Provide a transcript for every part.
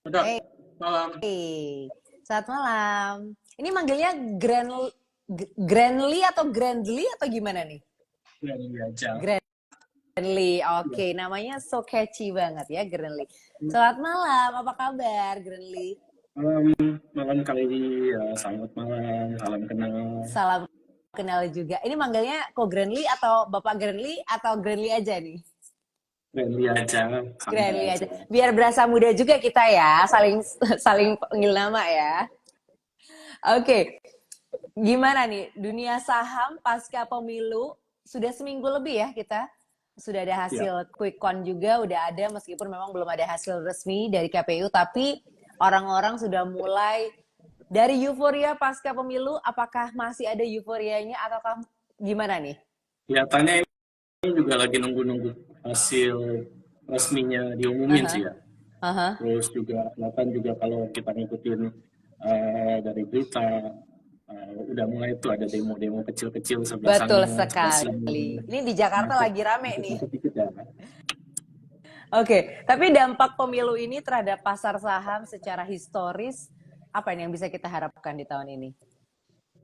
Udah Hey, malam. selamat malam. Ini manggilnya Grandly atau Grandly atau gimana nih? Ya, ini aja. Grandly, Ya. oke. Namanya so catchy banget ya, Grandly. Selamat malam, apa kabar, Grandly? Malam, malam kali ini ya, selamat malam, salam kenal. Salam kenal juga. Ini manggilnya kok Grandly atau Bapak Grandly atau Grandly aja nih? Friendly aja, santai Grandly aja. aja. Biar berasa muda juga kita ya, saling saling panggil nama ya. Oke, gimana nih dunia saham pasca pemilu? Sudah seminggu lebih ya kita. Sudah ada Ya, hasil quick count juga, udah ada meskipun memang belum ada hasil resmi dari KPU, tapi orang-orang sudah mulai dari euforia pasca pemilu. Apakah masih ada euforianya ataukah gimana nih? kelihatannya ini juga lagi nunggu-nunggu hasil resminya diumumin sih Aha, ya. aha. Terus juga kelihatan juga kalau kita ngikutin dari berita, udah mulai tuh ada demo-demo kecil-kecil sebelah Betul sana, sebelah sini. sekali. Ini di Jakarta Macet, lagi rame nih. macet dikit ya. Oke, tapi dampak pemilu ini terhadap pasar saham secara historis, apa ini yang bisa kita harapkan di tahun ini?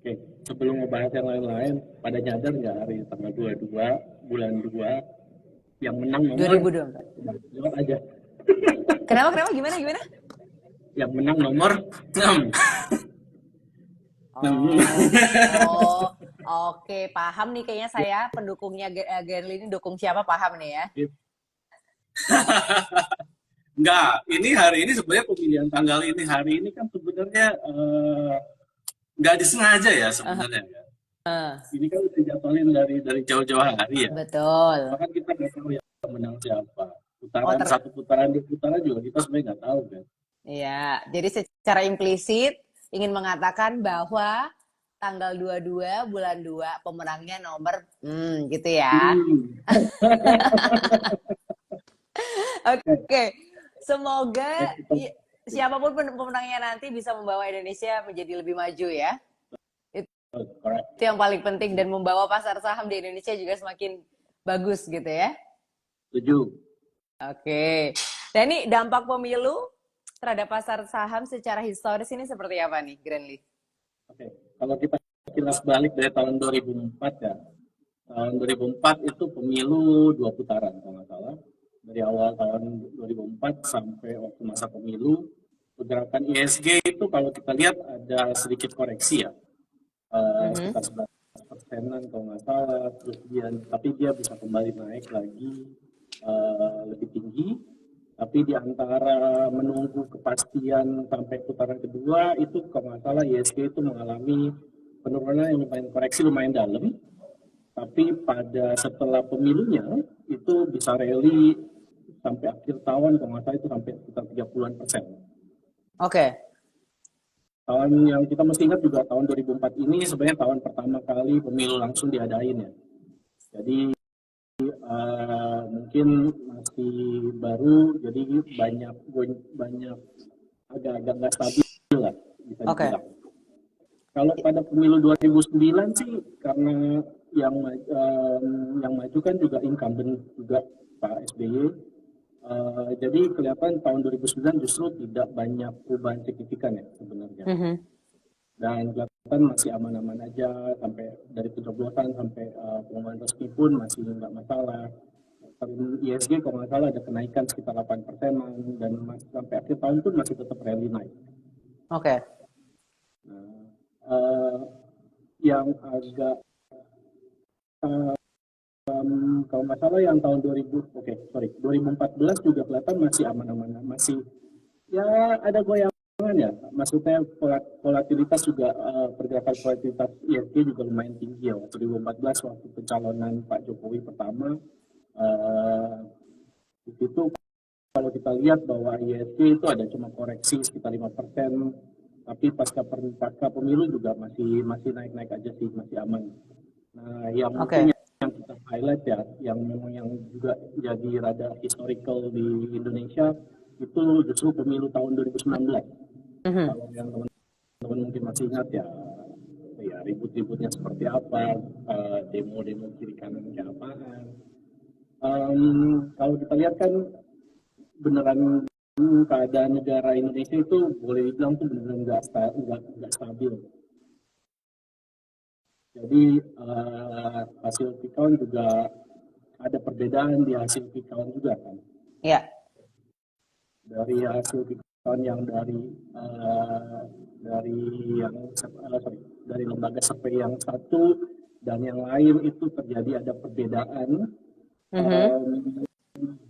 Oke, sebelum ngebahas yang lain-lain, pada nyadar nggak hari tanggal 22 bulan 2 yang menang nomor 2024. jawab aja. Kenapa, kenapa, gimana, gimana? Yang menang nomor 6. Oh, oh, oke, paham nih kayaknya saya pendukungnya Gerli ini dukung siapa paham nih ya. Enggak, ini hari ini sebenarnya pemilihan tanggal ini hari ini kan sebenarnya nggak disengaja ya sebenarnya. Ya. Ini kan udah dijadwalin dari jauh-jauh hari ya. Betul. Bahkan kita nggak tahu yang menang siapa. Oh, Putaran satu putaran dua putaran juga kita sebenarnya nggak tahu kan. iya, jadi secara implisit ingin mengatakan bahwa tanggal 22 bulan 2 pemenangnya nomor gitu ya. Hmm. Oke, semoga Eh, kita, siapapun pemenangnya nanti bisa membawa Indonesia menjadi lebih maju ya. correct. Itu yang paling penting dan membawa pasar saham di Indonesia juga semakin bagus gitu ya. Setuju. Oke. Dan ini dampak pemilu terhadap pasar saham secara historis ini seperti apa nih, Granly? Oke, kalau kita kilas balik dari tahun 2004 ya, tahun 2004 itu pemilu dua putaran kalau nggak salah. Dari awal tahun 2004 sampai waktu masa pemilu, pergerakan ISG itu kalau kita lihat ada sedikit koreksi ya, Mhm. sekitar 11%-an kalau nggak salah, terus tapi dia bisa kembali naik lagi lebih tinggi, tapi di antara menunggu kepastian sampai putaran kedua itu kalau nggak salah ISG itu mengalami penurunan yang lumayan koreksi lumayan dalam, tapi pada setelah pemilunya itu bisa rally sampai akhir tahun kalau nggak salah itu sampai sekitar 30-an%. Oke. Tahun yang kita mesti ingat juga tahun 2004 ini sebenarnya tahun pertama kali pemilu langsung diadain ya. Jadi mungkin masih baru, jadi banyak banyak agak-agak nggak stabil lah bisa Oke. dibilang. Kalau pada pemilu 2009 sih karena yang maju kan juga incumbent juga Pak SBY. Jadi kelihatan tahun 2009 justru tidak banyak perubahan signifikan ya sebenarnya. Mhm. Dan kelihatan masih aman-aman aja sampai dari pencoblosan sampai pengumuman resmi pun masih nggak masalah. ISG kalau nggak salah ada kenaikan sekitar 8% dan sampai akhir tahun pun masih tetap rally naik. Oke. Nah, yang agak kalau nggak salah yang tahun 2014 juga kelihatan masih aman-aman, masih ya ada goyangan ya. Maksudnya volatilitas juga pergerakan volatilitas ISG juga lumayan tinggi ya. Waktu 2014 waktu pencalonan Pak Jokowi pertama itu kalau kita lihat bahwa ISG itu ada cuma koreksi sekitar 5%, tapi pasca pemilu juga masih masih naik-naik aja sih, masih aman. Nah, yang mungkin Oke. yang kita highlight ya, yang memang yang juga jadi rada historical di Indonesia itu justru pemilu tahun 2019. Mhm. Kalau yang teman-teman mungkin masih ingat ya, ya ribut-ributnya seperti apa, demo-demo kiri kanan kayak apaan. Kalau kita lihat kan beneran keadaan negara Indonesia itu boleh dibilang tuh benar-benar nggak stabil. Jadi hasil quick count juga ada perbedaan di hasil quick count juga kan. Ya. Dari hasil quick count yang dari lembaga survei yang satu dan yang lain itu terjadi ada perbedaan.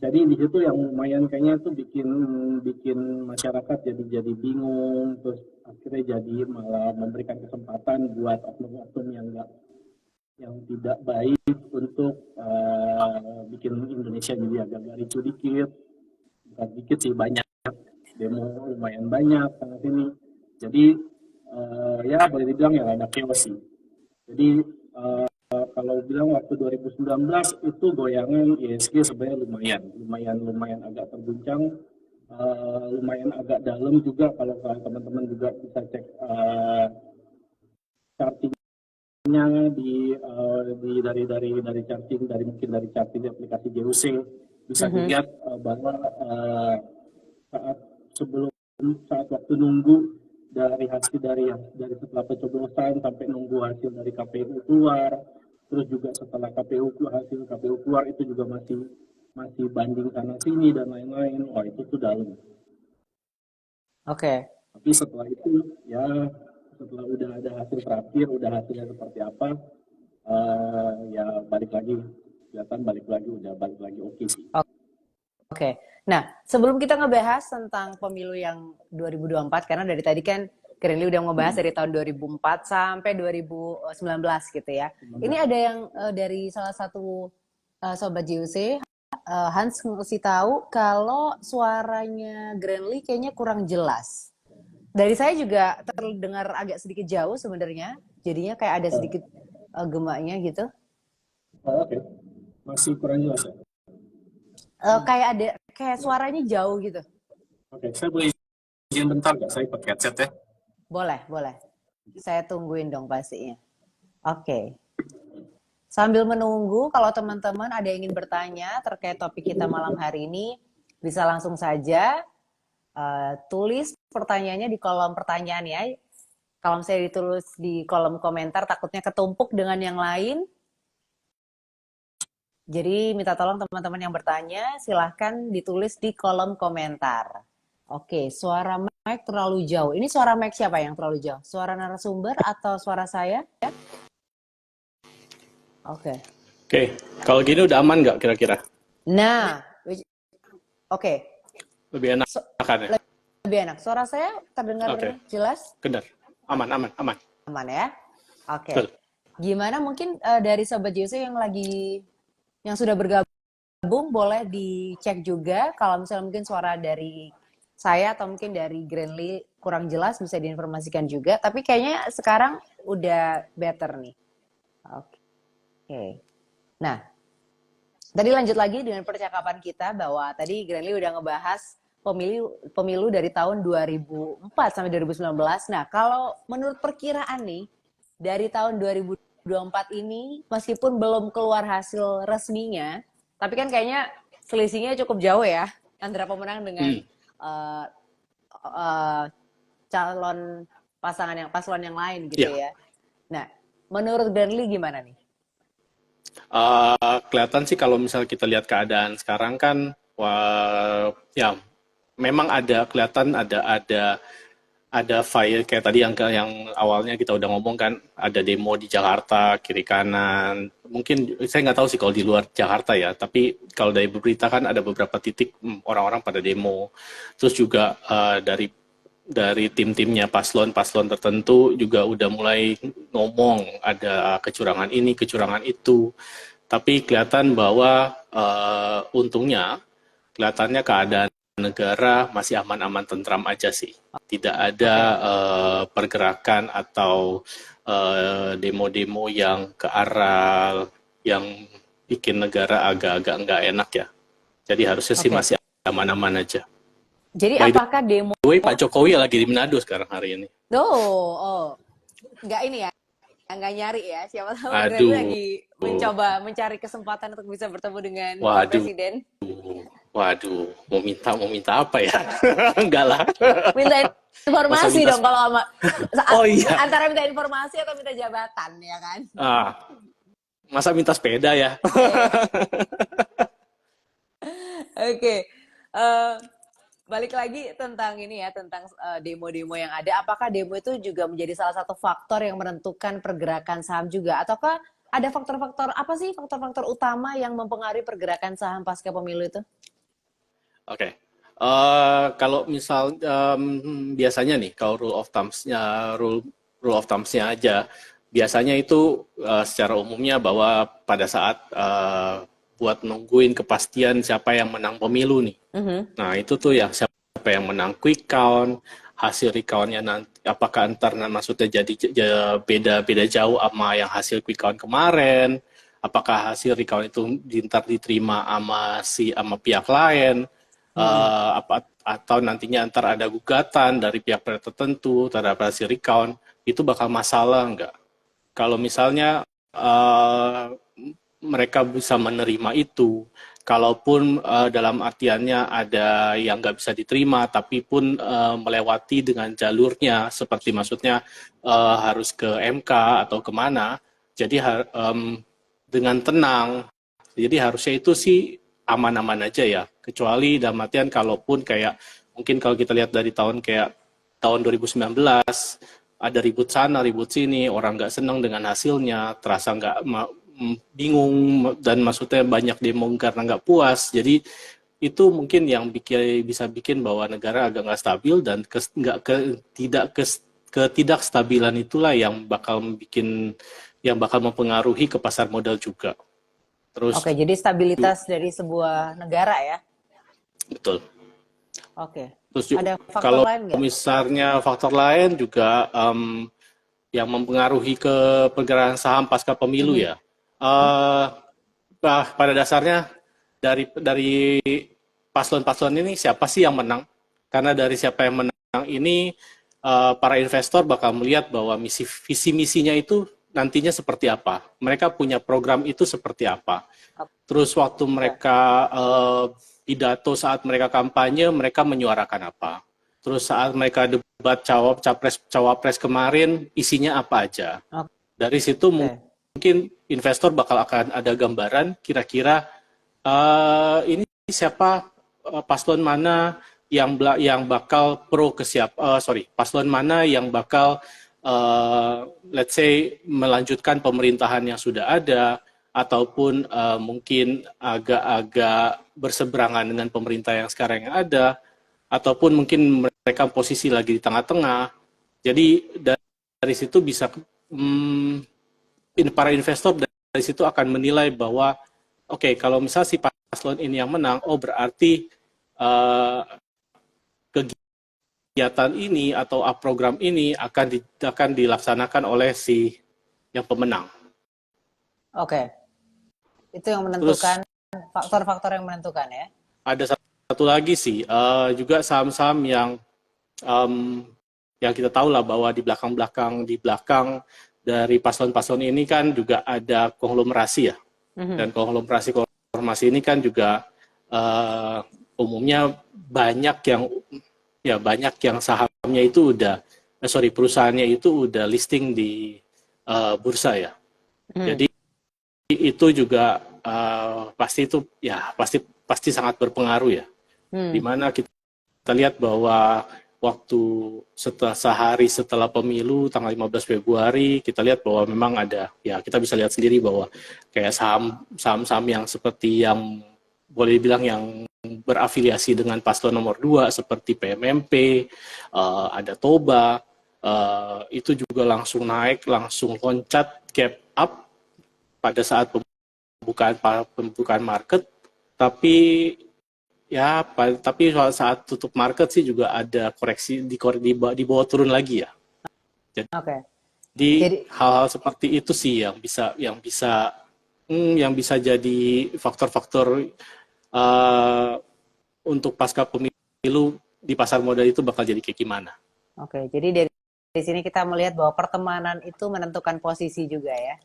Jadi di situ yang lumayan kayaknya tuh bikin masyarakat jadi bingung, terus akhirnya jadi malah memberikan kesempatan buat oknum-oknum yang tidak baik untuk bikin Indonesia jadi agak ricu dikit, bukan dikit sih, banyak demo, lumayan banyak sana sini. Jadi ya boleh dibilang ya ada chaos sih. Jadi kalau bilang waktu 2019 itu goyangan ISG sebenarnya lumayan agak terguncang, lumayan agak dalam juga kalau teman-teman juga bisa cek chartingnya dari charting dari charting aplikasi JUC bisa dilihat bahwa saat waktu nunggu dari setelah pencoblosan sampai nunggu hasil dari KPU keluar, terus juga setelah hasil KPU keluar itu juga masih banding sana sini dan lain-lain. Wah, itu tuh dalam. Oke. Tapi setelah itu ya setelah udah ada hasil terakhir, udah hasilnya seperti apa, ya balik lagi oke sih. Oke. Nah, sebelum kita ngebahas tentang pemilu yang 2024, karena dari tadi kan Greenly udah ngebahas dari tahun 2004 sampai 2019 gitu ya. Ini ada yang dari salah satu Sobat JUC, Hans ngasih tahu kalau suaranya Greenly kayaknya kurang jelas. Dari saya juga terdengar agak sedikit jauh sebenarnya, jadinya kayak ada sedikit gemaknya gitu. Oke. Masih kurang jelas ya? Kayak suaranya jauh gitu. Oke, saya boleh izin bentar nggak? Saya pakai headset ya. Boleh. Saya tungguin dong pastinya. Oke. Sambil menunggu, kalau teman-teman ada yang ingin bertanya terkait topik kita malam hari ini, bisa langsung saja tulis pertanyaannya di kolom pertanyaan ya. Kalau saya ditulis di kolom komentar, takutnya ketumpuk dengan yang lain. Jadi minta tolong teman-teman yang bertanya, silahkan ditulis di kolom komentar. Oke, suara mic terlalu jauh. Ini suara mic siapa yang terlalu jauh? Suara narasumber atau suara saya? Oke. Oke, kalau gini udah aman nggak kira-kira? Nah, oke. Lebih enak kan ya? Lebih enak. Suara saya terdengar jelas? Benar. Aman. Aman ya? Oke. Betul. Gimana mungkin dari Sobat JUC yang sudah bergabung boleh dicek juga kalau misalnya mungkin suara dari saya atau mungkin dari Greenly kurang jelas bisa diinformasikan juga. Tapi kayaknya sekarang udah better nih. Oke. Nah, tadi lanjut lagi dengan percakapan kita bahwa tadi Greenly udah ngebahas pemilu dari tahun 2004 sampai 2019. Nah, kalau menurut perkiraan nih dari tahun 2024 ini meskipun belum keluar hasil resminya, tapi kan kayaknya selisihnya cukup jauh ya antara pemenang dengan calon paslon yang lain gitu ya. Nah, menurut Greenly gimana nih? Kelihatan sih kalau misalnya kita lihat keadaan sekarang kan, ya memang kelihatan ada fire kayak tadi yang awalnya kita udah ngomong kan, ada demo di Jakarta kiri kanan. Mungkin saya nggak tahu sih kalau di luar Jakarta ya, tapi kalau dari berita kan ada beberapa titik orang-orang pada demo. Terus juga dari tim-timnya paslon tertentu juga udah mulai ngomong ada kecurangan ini, kecurangan itu. Tapi kelihatan bahwa untungnya kelihatannya keadaan negara masih aman-aman tentram aja sih. Tidak ada pergerakan atau demo-demo yang ke arah yang bikin negara agak-agak nggak enak ya. Jadi harusnya sih masih aman-aman aja. Jadi apakah demo... Pak Jokowi lagi di Manado sekarang hari ini. Nggak ini ya, nggak nyari ya. Siapa tahu lagi mencoba mencari kesempatan untuk bisa bertemu dengan Pak Presiden. Waduh, mau minta apa ya? Enggak lah. Minta Masa informasi minta dong kalau sama Oh iya. antara minta informasi atau minta jabatan ya kan? Ah, masa minta sepeda ya? Oke. Eh, balik lagi tentang ini ya, tentang demo-demo yang ada. Apakah demo itu juga menjadi salah satu faktor yang menentukan pergerakan saham juga? Ataukah ada faktor-faktor apa sih faktor-faktor utama yang mempengaruhi pergerakan saham pasca pemilu itu? Oke. Kalau misal biasanya nih, kalau rule of thumbs-nya aja, biasanya itu secara umumnya bahwa pada saat buat nungguin kepastian siapa yang menang pemilu nih. Nah, itu tuh yang siapa yang menang quick count, hasil recount-nya nanti apakah ntar maksudnya jadi beda jauh sama yang hasil quick count kemarin, apakah hasil recount itu ntar diterima sama pihak lain, atau nantinya ntar ada gugatan dari pihak tertentu terhadap hasil recount, itu bakal masalah nggak? Kalau misalnya mereka bisa menerima itu, kalaupun dalam artiannya ada yang nggak bisa diterima, tapi pun melewati dengan jalurnya, seperti maksudnya harus ke MK atau kemana, jadi dengan tenang, jadi harusnya itu sih aman-aman aja ya, kecuali dalam artian kalaupun kayak, mungkin kalau kita lihat dari tahun 2019, ada ribut sana, ribut sini, orang nggak senang dengan hasilnya, terasa nggak bingung, dan maksudnya banyak demo karena nggak puas. Jadi itu mungkin yang bisa bikin bahwa negara agak nggak stabil, dan ketidakstabilan itulah yang bakal mempengaruhi ke pasar modal juga. Terus Oke, jadi stabilitas dari sebuah negara ya. betul. Oke. Terus Ada faktor kalau lain nggak? misalnya faktor lain juga yang mempengaruhi ke pergerakan saham pasca pemilu ya. Pada dasarnya dari paslon-paslon ini siapa sih yang menang? Karena dari siapa yang menang ini para investor bakal melihat bahwa visi misinya itu nantinya seperti apa. Mereka punya program itu seperti apa. Terus waktu mereka pidato saat mereka kampanye, mereka menyuarakan apa. Terus saat mereka debat cawapres kemarin, isinya apa aja. Dari situ mungkin investor bakal akan ada gambaran kira-kira ini siapa, paslon mana yang bakal pro ke siapa, paslon mana yang bakal let's say melanjutkan pemerintahan yang sudah ada, ataupun mungkin agak-agak berseberangan dengan pemerintah yang sekarang yang ada, ataupun mungkin mereka posisi lagi di tengah-tengah. Jadi dari situ bisa para investor dari situ akan menilai bahwa oke, kalau misal si paslon ini yang menang, berarti kegiatan ini atau program ini akan dilaksanakan oleh si yang pemenang. Oke. Itu yang menentukan, faktor-faktor yang menentukan ya. Ada satu lagi sih, juga saham-saham yang kita tahu lah bahwa di belakang dari paslon-paslon ini kan juga ada konglomerasi ya. Dan konglomerasi ini kan juga umumnya banyak yang sahamnya itu perusahaannya itu udah listing di bursa ya. Jadi itu juga pasti sangat berpengaruh ya. Dimana kita lihat bahwa waktu sehari setelah pemilu tanggal 15 Februari kita lihat bahwa memang ada, ya kita bisa lihat sendiri bahwa kayak saham-saham yang seperti yang boleh dibilang yang berafiliasi dengan paslon nomor 2 seperti PMMP, ada Toba, itu juga langsung naik, langsung loncat gap up pada saat pembukaan market, tapi saat tutup market sih juga ada koreksi di bawah turun lagi ya. Jadi hal-hal seperti itu sih yang bisa jadi faktor-faktor untuk pasca pemilu di pasar modal itu bakal jadi kayak gimana. Oke, jadi dari sini kita melihat bahwa pertemanan itu menentukan posisi juga ya.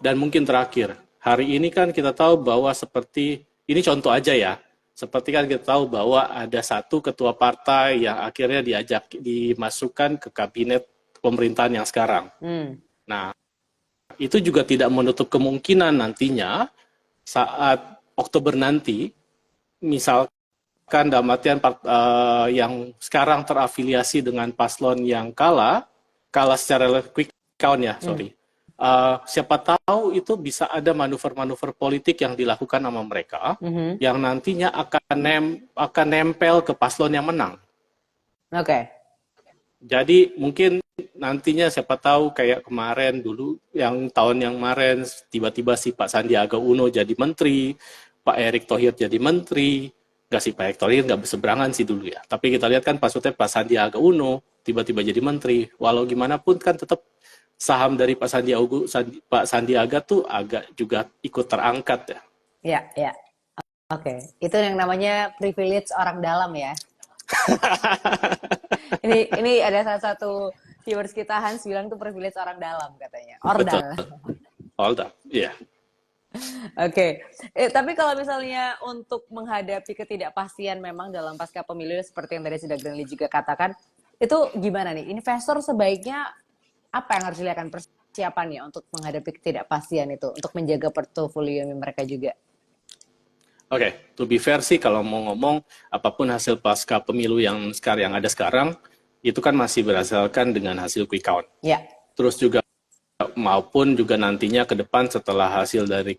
Dan mungkin terakhir, hari ini kan kita tahu bahwa seperti, ini contoh aja ya, Seperti kan kita tahu bahwa ada satu ketua partai yang akhirnya dimasukkan ke kabinet pemerintahan yang sekarang. Nah, itu juga tidak menutup kemungkinan nantinya saat Oktober nanti, misalkan dalam artian yang sekarang terafiliasi dengan paslon yang kalah secara quick count ya, siapa tahu itu bisa ada manuver-manuver politik yang dilakukan sama mereka yang nantinya akan nempel ke paslon yang menang. Oke. Jadi mungkin nantinya siapa tahu kayak kemarin dulu, yang tahun yang kemarin tiba-tiba si Pak Sandiaga Uno jadi menteri, Pak Erick Thohir jadi menteri. Nggak sih, Pak Erick Thohir nggak berseberangan sih dulu ya. Tapi kita lihat kan maksudnya Pak Sandiaga Uno tiba-tiba jadi menteri. Walau gimana pun kan tetap saham dari Pak Sandiaga tuh agak juga ikut terangkat ya. Iya, iya. Oke. Itu yang namanya privilege orang dalam ya. ini ada salah satu viewers kita, Hans, bilang tuh privilege orang dalam katanya. Ordal. Ordal, iya. Oke. Tapi kalau misalnya untuk menghadapi ketidakpastian memang dalam pasca pemilu seperti yang tadi sudah Granly juga katakan, itu gimana nih? Investor sebaiknya apa yang harus dilakukan persiapannya untuk menghadapi ketidakpastian itu, untuk menjaga portofolio mereka juga? Oke, to be fair sih kalau mau ngomong, apapun hasil pasca pemilu yang ada sekarang, itu kan masih berdasarkan dengan hasil quick count. Ya. Terus juga maupun juga nantinya ke depan setelah hasil dari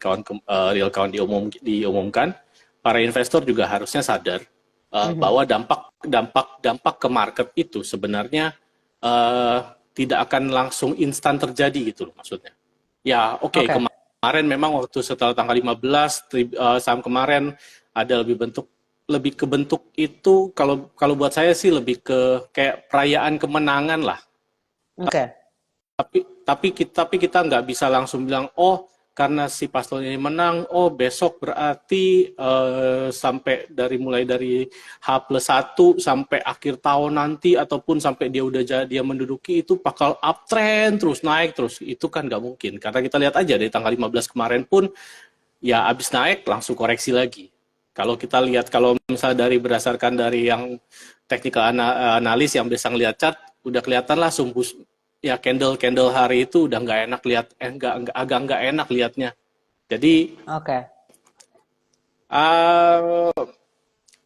real count diumumkan, para investor juga harusnya sadar bahwa dampak ke market itu sebenarnya tidak akan langsung instan terjadi gitu loh maksudnya. Ya oke. Kemarin memang waktu setelah tanggal 15 saham kemarin ada lebih ke bentuk itu, kalau buat saya sih lebih ke kayak perayaan kemenangan lah. Oke. Tapi kita nggak bisa langsung bilang karena si paslon ini menang, besok berarti sampai mulai dari H+1 sampai akhir tahun nanti ataupun sampai dia menduduki itu bakal uptrend terus naik terus. Itu kan nggak mungkin, karena kita lihat aja dari tanggal 15 kemarin pun ya abis naik langsung koreksi lagi. Kalau kita lihat, kalau misalnya berdasarkan dari yang technical analis yang bisa ngelihat chart, udah kelihatan lah ya candle hari itu udah nggak enak lihat, agak nggak enak lihatnya. Jadi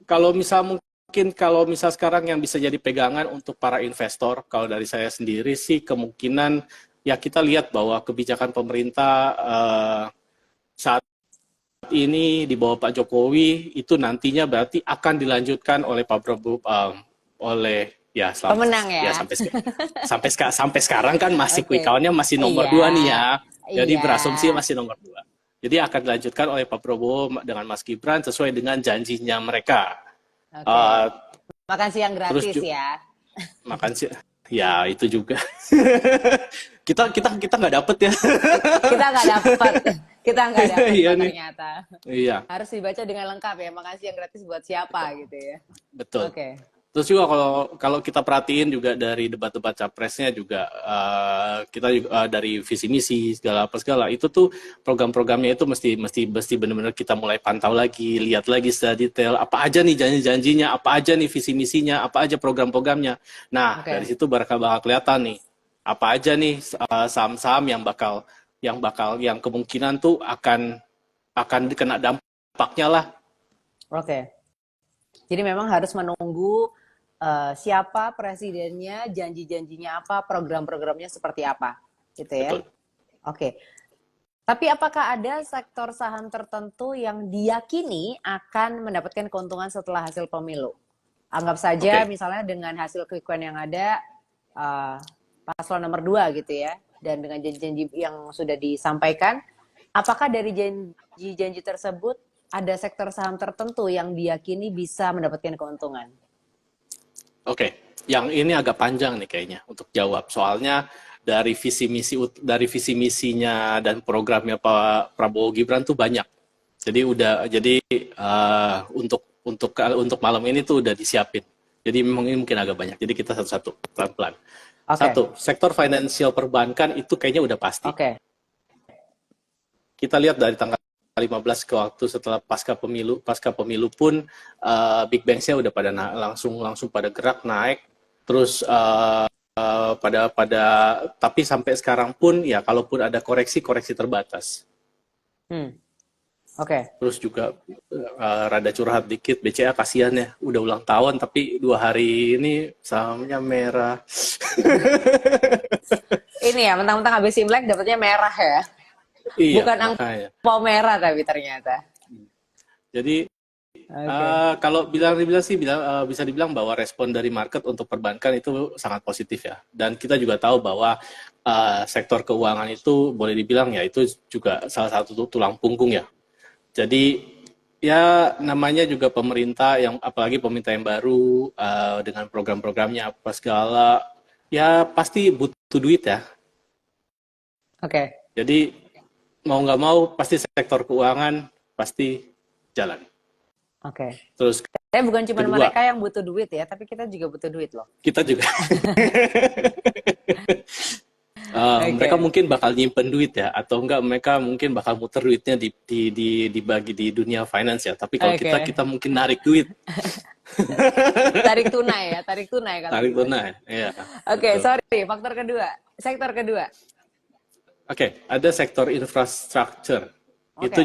kalau misal sekarang yang bisa jadi pegangan untuk para investor, kalau dari saya sendiri sih kemungkinan ya kita lihat bahwa kebijakan pemerintah saat ini di bawah Pak Jokowi itu nantinya berarti akan dilanjutkan oleh Pak Prabowo, oleh pemenang ya. Sampai sekarang kan masih quick count-nya masih nomor 2 nih ya. Jadi berasumsi masih nomor 2. Jadi akan dilanjutkan oleh Pak Prabowo dengan Mas Gibran sesuai dengan janjinya mereka. Makan siang gratis ya. Makan siang. Ya, itu juga. kita nggak dapet ya. Kita nggak dapet iya ternyata. Iya. Harus dibaca dengan lengkap ya. Makan siang gratis buat siapa gitu ya. Betul. Terus juga kalau kita perhatiin juga dari debat-debat capresnya juga kita juga dari visi misi segala itu tuh program-programnya itu mesti benar-benar kita mulai pantau lagi, lihat lagi secara detail apa aja nih janji-janjinya, apa aja nih visi misinya, apa aja program-programnya. Nah, dari situ bakal kelihatan nih apa aja nih saham-saham yang kemungkinan tuh akan kena dampaknya lah. Jadi memang harus menunggu siapa presidennya, janji-janjinya apa, program-programnya seperti apa, gitu ya. Betul. Tapi apakah ada sektor saham tertentu yang diyakini akan mendapatkan keuntungan setelah hasil pemilu? Anggap saja misalnya dengan hasil quick count yang ada, paslon nomor 2 gitu ya, dan dengan janji-janji yang sudah disampaikan, apakah dari janji-janji tersebut ada sektor saham tertentu yang diyakini bisa mendapatkan keuntungan? Yang ini agak panjang nih kayaknya untuk jawab. Soalnya dari visi misinya dan programnya Pak Prabowo Gibran tuh banyak. Jadi untuk malam ini tuh udah disiapin. Jadi memang ini mungkin agak banyak. Jadi kita satu-satu pelan-pelan. Satu, sektor finansial perbankan itu kayaknya udah pasti. Kita lihat dari tanggal 15 ke waktu setelah pasca pemilu pun Big Banks-nya udah pada langsung pada gerak naik, terus tapi sampai sekarang pun ya kalaupun ada koreksi terbatas. Oke. Terus juga rada curhat dikit, BCA kasihan ya, udah ulang tahun tapi 2 hari ini sahamnya merah. Ini ya, mentang-mentang habis Imlek dapatnya merah ya. Iya, Bukan makanya. angpau merah tapi ternyata. Jadi Oke. kalau dibilang sih bisa dibilang bahwa respon dari market untuk perbankan itu sangat positif ya. Dan kita juga tahu bahwa sektor keuangan itu boleh dibilang ya itu juga salah satu tulang punggung ya. Jadi ya namanya juga pemerintah apalagi pemerintah yang baru dengan program-programnya apa segala ya pasti butuh duit ya. Oke. Jadi mau nggak mau pasti sektor keuangan pasti jalan. Oke. Terus Tapi bukan cuma kedua, mereka yang butuh duit ya, tapi kita juga butuh duit loh. kita juga. Oke. Mereka mungkin bakal nyimpen duit ya, atau enggak mereka mungkin bakal muter duitnya dibagi di dunia finance ya. Tapi kalau Oke. kita mungkin narik duit, Tarik tunai kalau tarik gitu. tunai. Iya. Oke, Betul. sorry, sektor kedua. Oke, ada sektor infrastruktur. Oke.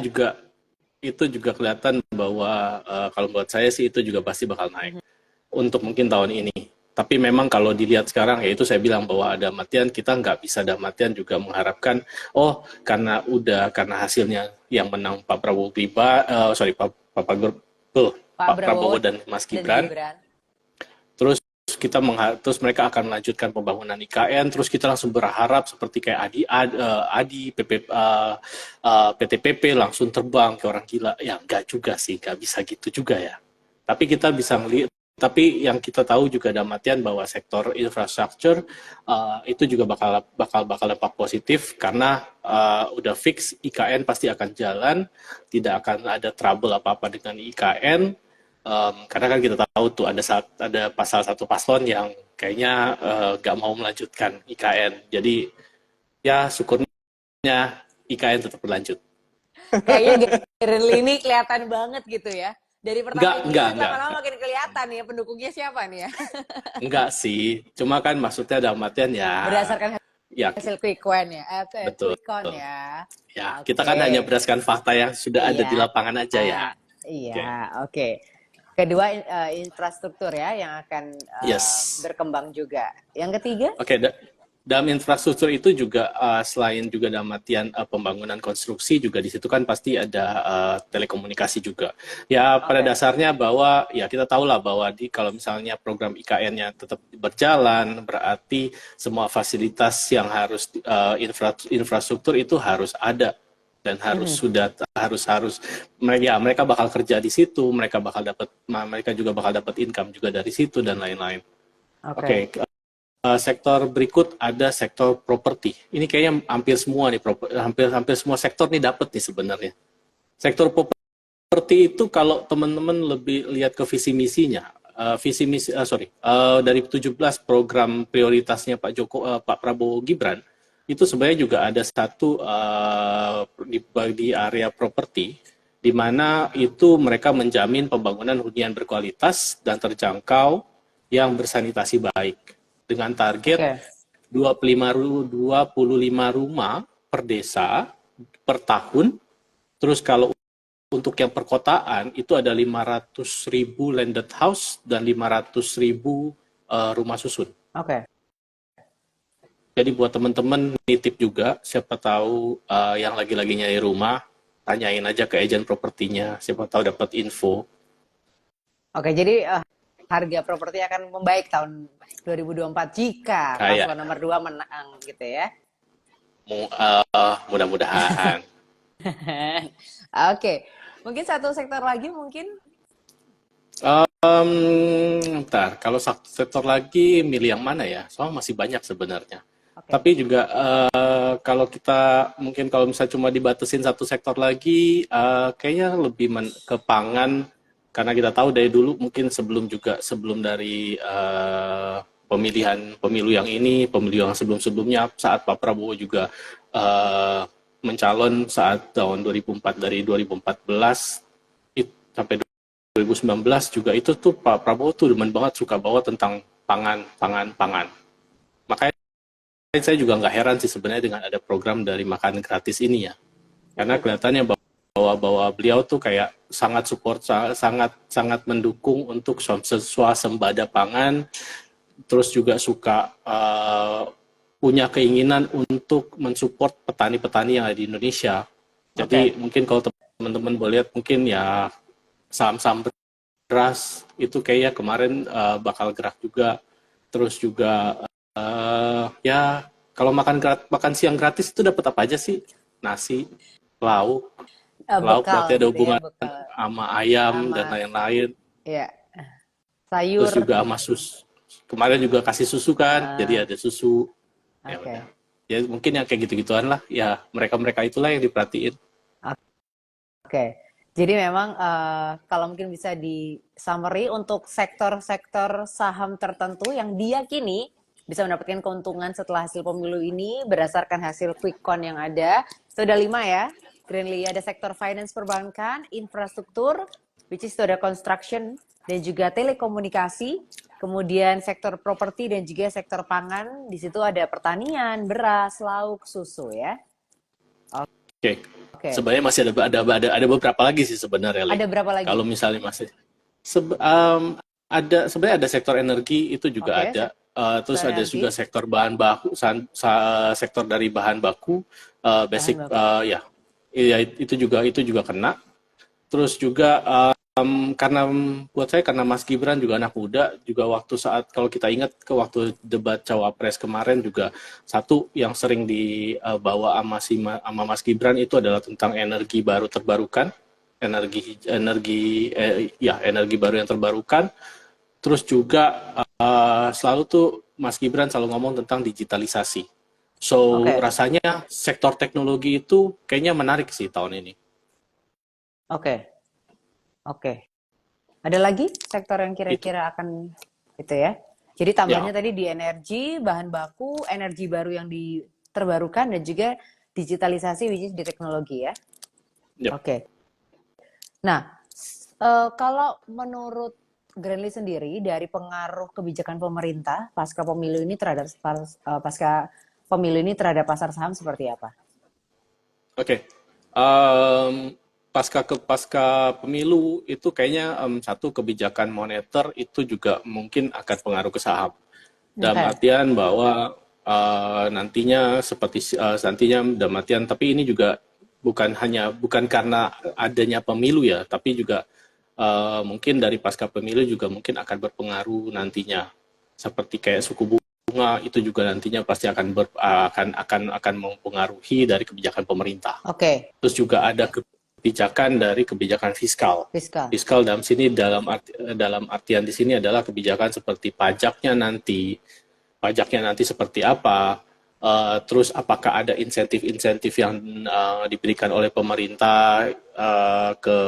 Itu juga kelihatan bahwa kalau buat saya sih itu juga pasti bakal naik untuk mungkin tahun ini. Tapi memang kalau dilihat sekarang ya itu saya bilang bahwa ada matian, kita nggak bisa ada matian juga mengharapkan karena hasilnya yang menang Pak Prabowo Pak Prabowo dan Mas Gibran. Terus mereka akan melanjutkan pembangunan IKN, terus kita langsung berharap seperti kayak PTPP langsung terbang ke orang gila. Ya enggak juga sih, enggak bisa gitu juga ya. Tapi kita bisa melihat, tapi yang kita tahu juga ada matian bahwa sektor infrastruktur itu juga bakal dampak positif karena udah fix IKN pasti akan jalan, tidak akan ada trouble apa-apa dengan IKN. Karena kan kita tahu tuh ada satu paslon yang kayaknya nggak mau melanjutkan IKN. Jadi ya syukurnya IKN tetap berlanjut. Kayaknya Gerli ini kelihatan banget gitu ya. Dari pertama Enggak. lama-lama makin kelihatan ya pendukungnya siapa nih ya. Enggak sih, cuma kan maksudnya dalam artian ya. Berdasarkan Ya, hasil quick count ya. betul. Quick count ya. Ya, Oke. kita kan hanya berdasarkan fakta yang sudah ada di lapangan aja ya. Iya, oke. Kedua infrastruktur ya yang akan berkembang juga. Yang ketiga? Oke, dalam infrastruktur itu juga selain juga dalam artian pembangunan konstruksi juga di situ kan pasti ada telekomunikasi juga. Ya pada dasarnya bahwa ya kita tahu lah bahwa kalau misalnya program IKN-nya tetap berjalan berarti semua fasilitas yang harus infrastruktur itu harus ada dan harus mereka bakal kerja di situ, mereka juga bakal dapat income juga dari situ dan lain-lain. Oke. Sektor berikut ada sektor properti. Ini kayaknya hampir semua nih, hampir semua sektor nih dapat nih sebenarnya. Sektor properti itu kalau teman-teman lebih lihat ke visi misinya, dari 17 program prioritasnya Pak Prabowo Gibran, itu sebenarnya juga ada satu di area properti, di mana itu mereka menjamin pembangunan hunian berkualitas dan terjangkau yang bersanitasi baik. Dengan target 25 rumah per desa per tahun. Terus kalau untuk yang perkotaan itu ada 500.000 landed house dan 500.000 rumah susun. Oke. Jadi buat teman-teman nitip juga, siapa tahu yang lagi-lagi nyari rumah, tanyain aja ke agen propertinya, siapa tahu dapat info. Oke, jadi harga properti akan membaik tahun 2024 jika paslon nomor 2 menang gitu ya. Mudah-mudahan. Oke. Mungkin satu sektor lagi mungkin? Bentar, kalau sektor lagi milih yang mana ya? Soalnya masih banyak sebenarnya. Tapi juga kalau misalnya cuma dibatasin satu sektor lagi, kayaknya lebih ke pangan. Karena kita tahu dari dulu mungkin sebelum dari pemilu yang ini, pemilu yang sebelumnya saat Pak Prabowo juga mencalon saat tahun 2004, dari 2014 sampai 2019 juga itu tuh Pak Prabowo tuh demen banget, suka bawa tentang pangan. Makanya saya juga nggak heran sih sebenarnya dengan ada program dari makan gratis ini ya. Karena kelihatannya bahwa beliau tuh kayak sangat support, sangat mendukung untuk swasembada pangan, terus juga suka punya keinginan untuk mensupport petani-petani yang ada di Indonesia. Jadi mungkin kalau teman-teman boleh lihat, mungkin ya saham-saham beras itu kayaknya kemarin bakal gerak juga. Terus juga ya kalau makan siang gratis itu dapat apa aja sih? Nasi, lauk berarti ada Bekal gitu ya, hubungan bekal sama ayam dan sama lain-lain. ya Terus sayur. juga sama susu. Kemarin juga kasih susu kan, jadi ada susu. Ya Oke. udah. Ya mungkin yang kayak gitu-gituan lah. Ya mereka-mereka itulah yang diperhatiin. Oke. Jadi memang kalau mungkin bisa di summary untuk sektor-sektor saham tertentu yang diyakini bisa mendapatkan keuntungan setelah hasil pemilu ini berdasarkan hasil quick count yang ada. Itu ada 5 ya. Greenly ada sektor finance perbankan, infrastruktur, which is itu ada construction dan juga telekomunikasi. Kemudian sektor properti dan juga sektor pangan. Di situ ada pertanian, beras, lauk, susu ya. Oke. Oke. Sebenarnya masih ada beberapa lagi sih sebenarnya. Ada berapa lagi? Kalau misalnya masih sebenarnya ada sektor energi itu juga Oke, ada. Terus sektor ada energi. juga sektor bahan baku, sektor dari bahan baku, basic ya itu juga kena. Terus juga karena buat saya, karena Mas Gibran juga anak muda, juga waktu saat kalau kita ingat ke waktu debat Cawapres kemarin juga satu yang sering dibawa sama Mas Gibran itu adalah tentang energi baru terbarukan, energi baru yang terbarukan. Terus juga selalu tuh Mas Gibran selalu ngomong tentang digitalisasi. So rasanya sektor teknologi itu kayaknya menarik sih tahun ini. Oke. Ada lagi sektor yang kira-kira akan itu ya. Jadi tambahnya tadi di energi, bahan baku, energi baru yang terbarukan dan juga digitalisasi which is di teknologi ya. Oke. Nah, kalau menurut Greenly sendiri dari pengaruh kebijakan pemerintah pasca pemilu ini terhadap pasar saham seperti apa? Oke. Pasca pemilu itu kayaknya satu, kebijakan moneter itu juga mungkin akan pengaruh ke saham. Dalam artian bahwa nantinya dalam artian, tapi ini juga bukan karena adanya pemilu ya, tapi juga mungkin dari pasca pemilu juga mungkin akan berpengaruh nantinya. Seperti kayak suku bunga itu juga nantinya pasti akan mempengaruhi dari kebijakan pemerintah. Terus juga ada kebijakan dari kebijakan fiskal. Fiskal dalam artian di sini adalah kebijakan seperti pajaknya nanti seperti apa, terus apakah ada insentif-insentif yang diberikan oleh pemerintah ke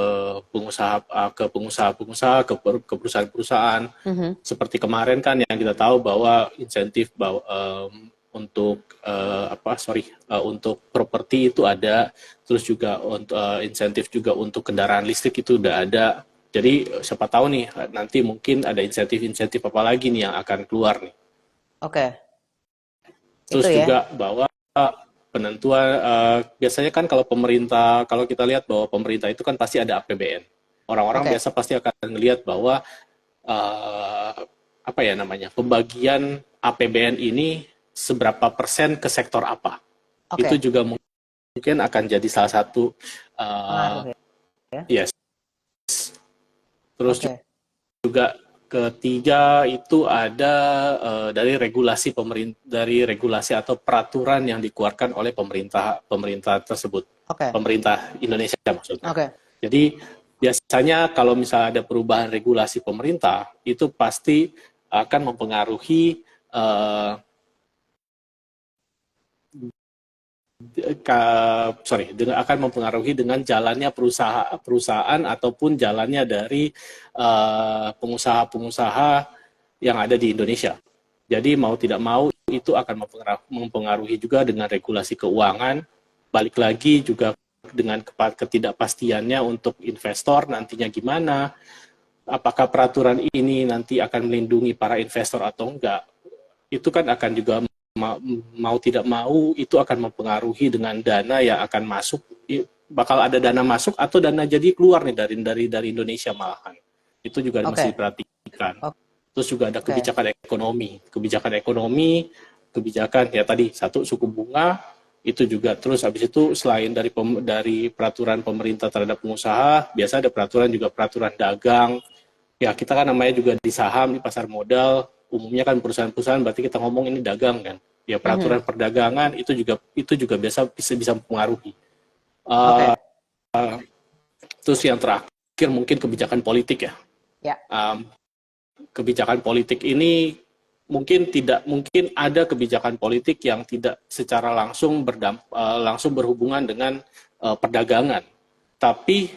pengusaha-pengusaha, ke perusahaan-perusahaan. Seperti kemarin kan yang kita tahu bahwa insentif untuk properti itu ada, terus juga untuk insentif juga untuk kendaraan listrik itu udah ada. Jadi siapa tahu nih nanti mungkin ada insentif apa lagi nih yang akan keluar nih. Terus juga bahwa penentuan biasanya kan kalau kita lihat bahwa pemerintah itu kan pasti ada APBN. Orang-orang biasa pasti akan melihat bahwa pembagian APBN ini seberapa persen ke sektor apa. Itu juga mungkin akan jadi salah satu yes. Terus juga ketiga itu ada dari regulasi atau peraturan yang dikeluarkan oleh pemerintah tersebut. Pemerintah Indonesia maksudnya. Jadi biasanya kalau misalnya ada perubahan regulasi pemerintah, itu pasti akan mempengaruhi dengan jalannya perusahaan ataupun jalannya dari pengusaha-pengusaha yang ada di Indonesia. Jadi mau tidak mau itu akan mempengaruhi juga dengan regulasi keuangan, balik lagi juga dengan ketidakpastiannya untuk investor nantinya gimana, apakah peraturan ini nanti akan melindungi para investor atau enggak, itu kan akan juga mau tidak mau itu akan mempengaruhi dengan dana yang akan masuk, bakal ada dana masuk atau dana jadi keluar nih dari Indonesia malahan. Itu juga mesti diperhatikan. Terus juga ada kebijakan ekonomi, kebijakan ya tadi satu suku bunga itu juga, terus habis itu selain dari peraturan pemerintah terhadap pengusaha, biasa ada peraturan dagang. Ya kita kan namanya juga di saham, di pasar modal, umumnya kan perusahaan-perusahaan, berarti kita ngomong ini dagang kan. Ya peraturan perdagangan itu juga bisa mempengaruhi. Terus yang terakhir mungkin kebijakan politik ya. Kebijakan politik ini mungkin ada kebijakan politik yang tidak secara langsung berhubungan dengan perdagangan, tapi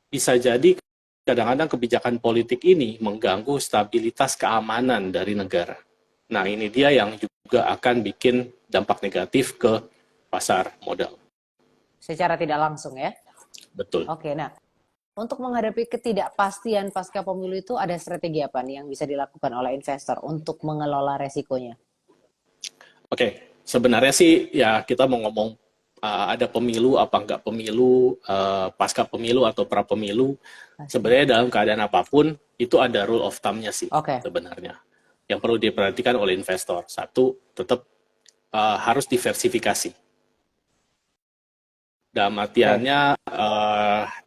bisa jadi kadang-kadang kebijakan politik ini mengganggu stabilitas keamanan dari negara. Nah ini dia yang juga akan bikin dampak negatif ke pasar modal. Secara tidak langsung ya? Betul. Oke, nah untuk menghadapi ketidakpastian pasca pemilu itu ada strategi apa nih yang bisa dilakukan oleh investor untuk mengelola resikonya? Oke, sebenarnya sih ya kita mau ngomong ada pemilu apa enggak pemilu, pasca pemilu atau pra pemilu, sebenarnya dalam keadaan apapun itu ada rule of thumb-nya sih sebenarnya. Yang perlu diperhatikan oleh investor. Satu, tetap harus diversifikasi. Dalam artiannya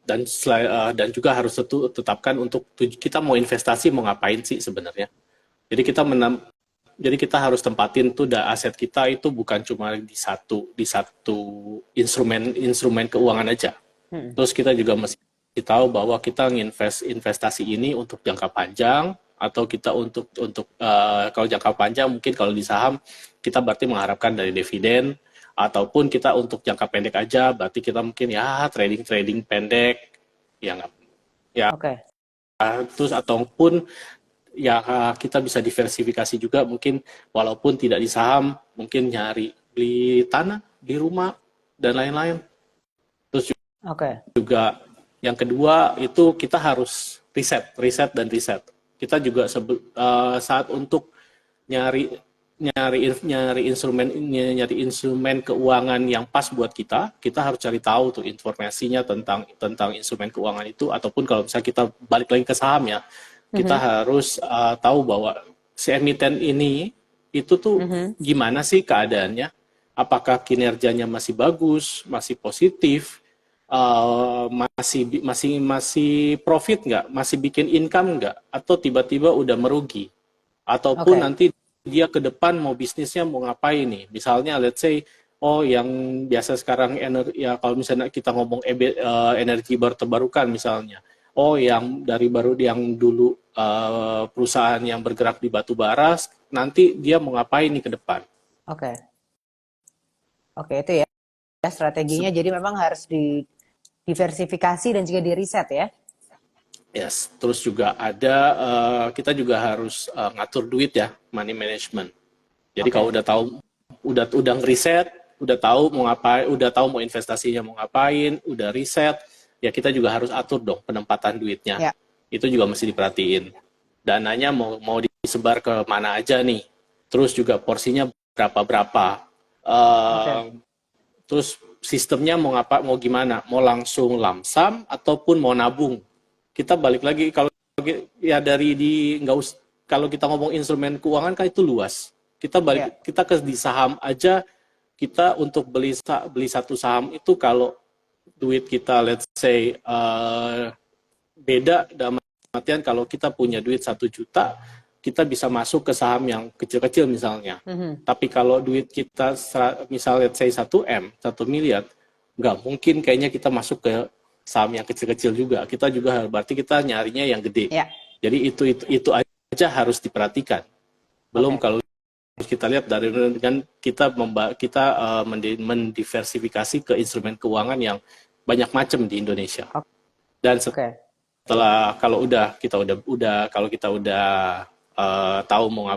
dan juga harus tetapkan untuk kita mau investasi mau ngapain sih sebenarnya. Jadi kita harus tempatin tuh aset kita itu bukan cuma di satu instrumen keuangan aja. Terus kita juga mesti tahu bahwa kita investasi ini untuk jangka panjang atau kita untuk kalau jangka panjang mungkin kalau di saham kita berarti mengharapkan dari dividen, ataupun kita untuk jangka pendek aja, berarti kita mungkin ya trading pendek, terus ataupun ya kita bisa diversifikasi juga mungkin walaupun tidak di saham, mungkin beli tanah, di rumah dan lain-lain. Terus juga yang kedua itu kita harus riset. Kita juga saat untuk nyari instrumen keuangan yang pas buat kita harus cari tahu tuh informasinya tentang instrumen keuangan itu, ataupun kalau misalnya kita balik lagi ke saham ya, kita harus tahu bahwa si emiten ini itu tuh gimana sih keadaannya, apakah kinerjanya masih bagus, masih positif, masih profit nggak, masih bikin income nggak, atau tiba-tiba udah merugi, ataupun nanti dia ke depan mau bisnisnya mau ngapain nih. Misalnya let's say yang biasa sekarang kalau misalnya kita ngomong energi baru terbarukan misalnya. Yang dulu perusahaan yang bergerak di batu bara, nanti dia mau ngapain nih ke depan. Oke, itu ya strateginya. Jadi memang harus diversifikasi dan juga diriset ya. Yes, terus juga kita juga harus ngatur duit ya, money management. Jadi kalau udah ngeriset, udah tahu mau ngapain, udah tahu mau investasinya mau ngapain, udah riset, ya kita juga harus atur dong penempatan duitnya. Itu juga mesti diperhatiin. Dananya mau disebar ke mana aja nih. Terus juga porsinya berapa. Terus sistemnya mau gimana? Mau langsung lamsam ataupun mau nabung? Kita balik lagi kalau ya kalau kita ngomong instrumen keuangan kan itu luas. Kita di saham aja, kita untuk beli satu saham itu kalau duit kita let's say beda, dalam artian kalau kita punya duit 1 juta, kita bisa masuk ke saham yang kecil-kecil misalnya. Tapi kalau duit kita misalnya let's say 1 miliar, nggak mungkin kayaknya kita masuk ke saham yang kecil-kecil juga. Berarti kita nyarinya yang gede. Jadi itu aja harus diperhatikan. Belum kalau kita lihat dengan kita mendiversifikasi ke instrumen keuangan yang banyak macam di Indonesia. Dan setelah kalau kita udah tahu mau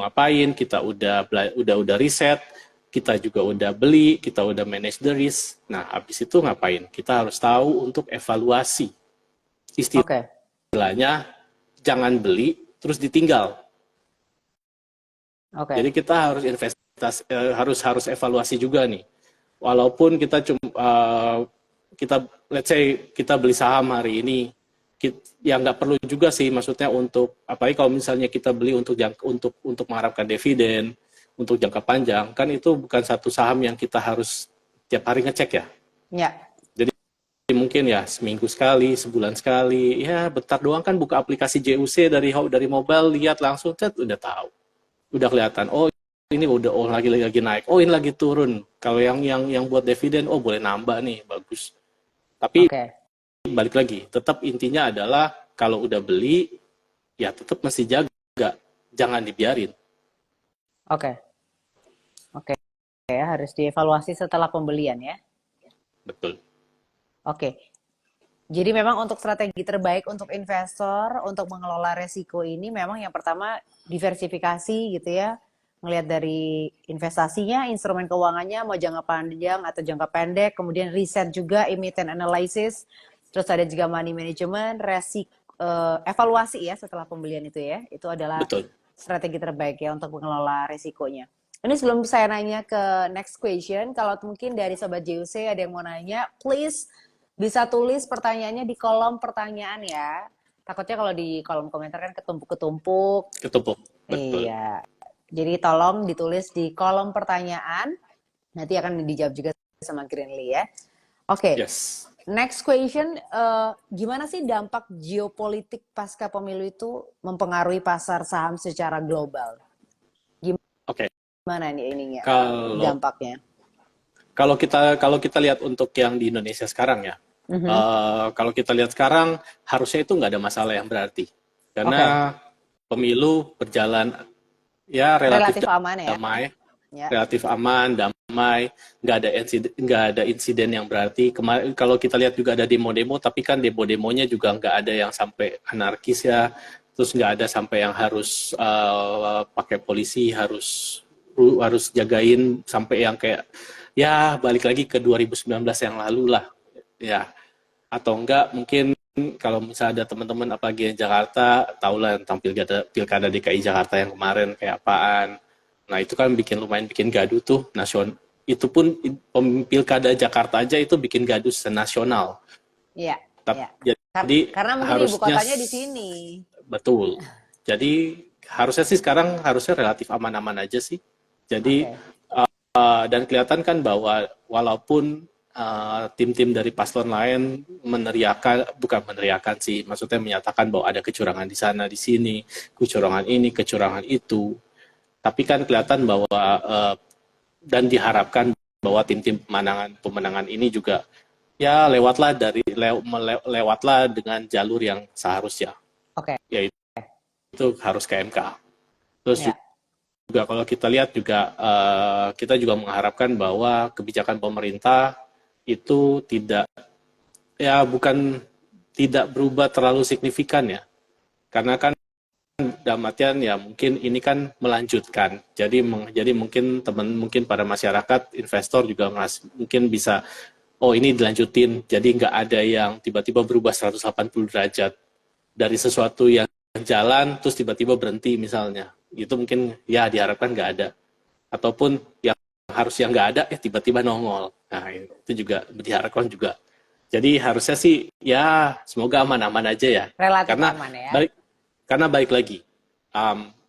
ngapain, kita udah riset, kita juga udah beli, kita udah manage the risk. Nah, habis itu ngapain? Kita harus tahu untuk evaluasi. Oke. Istilahnya, jangan beli terus ditinggal. Oke. Jadi kita harus investasi, harus evaluasi juga nih. Walaupun kita let's say kita beli saham hari ini, ya nggak perlu juga sih, maksudnya untuk apalagi kalau misalnya kita beli untuk mengharapkan dividen untuk jangka panjang, kan itu bukan satu saham yang kita harus tiap hari ngecek ya. Ya. Jadi mungkin ya seminggu sekali, sebulan sekali, ya bentar doang kan buka aplikasi JUC dari mobile, lihat langsung, udah tahu, udah kelihatan. Oh ini udah lagi naik, oh ini lagi turun. Kalau yang buat dividen, oh boleh nambah nih, bagus. Tapi balik lagi, tetap intinya adalah kalau udah beli, ya tetap mesti jaga, jangan dibiarin. Oke, ya harus dievaluasi setelah pembelian ya. Betul. Oke. Jadi memang untuk strategi terbaik untuk investor untuk mengelola resiko ini memang yang pertama diversifikasi gitu ya. Ngelihat dari investasinya, instrumen keuangannya mau jangka panjang atau jangka pendek, kemudian riset juga, emiten analysis, terus ada juga money management, evaluasi ya setelah pembelian itu ya. Itu adalah Betul. Strategi terbaik ya untuk mengelola resikonya. Ini sebelum saya nanya ke next question, kalau mungkin dari Sobat JUC ada yang mau nanya, please bisa tulis pertanyaannya di kolom pertanyaan ya. Takutnya kalau di kolom komentar kan ketumpuk-ketumpuk. Ketumpuk, betul. Iya. Jadi tolong ditulis di kolom pertanyaan, nanti akan dijawab juga sama Greenly ya. Oke. Yes. Next question, gimana sih dampak geopolitik pasca pemilu itu mempengaruhi pasar saham secara global? Gimana nih ininya dampaknya? Kalau kita lihat untuk yang di Indonesia sekarang ya, kalau kita lihat sekarang harusnya itu nggak ada masalah yang berarti, karena pemilu berjalan ya relatif aman ya. Damai. Ya. Relatif aman, damai, nggak ada insiden yang berarti. Kemarin kalau kita lihat juga ada demo-demo, tapi kan demo-demonya juga nggak ada yang sampai anarkis ya, terus nggak ada sampai yang harus pakai polisi, harus jagain sampai yang kayak ya balik lagi ke 2019 yang lalu lah, ya. Atau enggak mungkin kalau misalnya ada teman-teman apalagi yang Jakarta, tahulah tentang pilkada DKI Jakarta yang kemarin kayak apaan. Nah itu kan lumayan bikin gaduh tuh nasional. Itu pun pilkada Jakarta aja itu bikin gaduh senasional. Iya. Jadi karena mungkin ibu kotanya di sini. Betul. Jadi harusnya sih sekarang relatif aman-aman aja sih. Jadi dan kelihatan kan bahwa walaupun tim-tim dari paslon lain bukan meneriakan sih, maksudnya menyatakan bahwa ada kecurangan di sana di sini, kecurangan ini, kecurangan itu. Tapi kan kelihatan bahwa dan diharapkan bahwa tim-tim pemenangan ini juga ya lewatlah dengan jalur yang seharusnya. Yaitu harus ke MK. Terus juga kalau kita lihat juga kita juga mengharapkan bahwa kebijakan pemerintah itu tidak berubah terlalu signifikan ya. Karena kan dalam artian ya mungkin ini kan melanjutkan. Jadi mungkin pada masyarakat, investor juga mungkin bisa ini dilanjutin. Jadi nggak ada yang tiba-tiba berubah 180 derajat dari sesuatu yang jalan terus tiba-tiba berhenti misalnya. Itu mungkin ya diharapkan nggak ada. Ataupun yang harusnya nggak ada tiba-tiba nongol. Nah itu juga diharapkan juga. Jadi harusnya sih ya semoga aman-aman aja ya. Relatif aman ya. Karena balik lagi,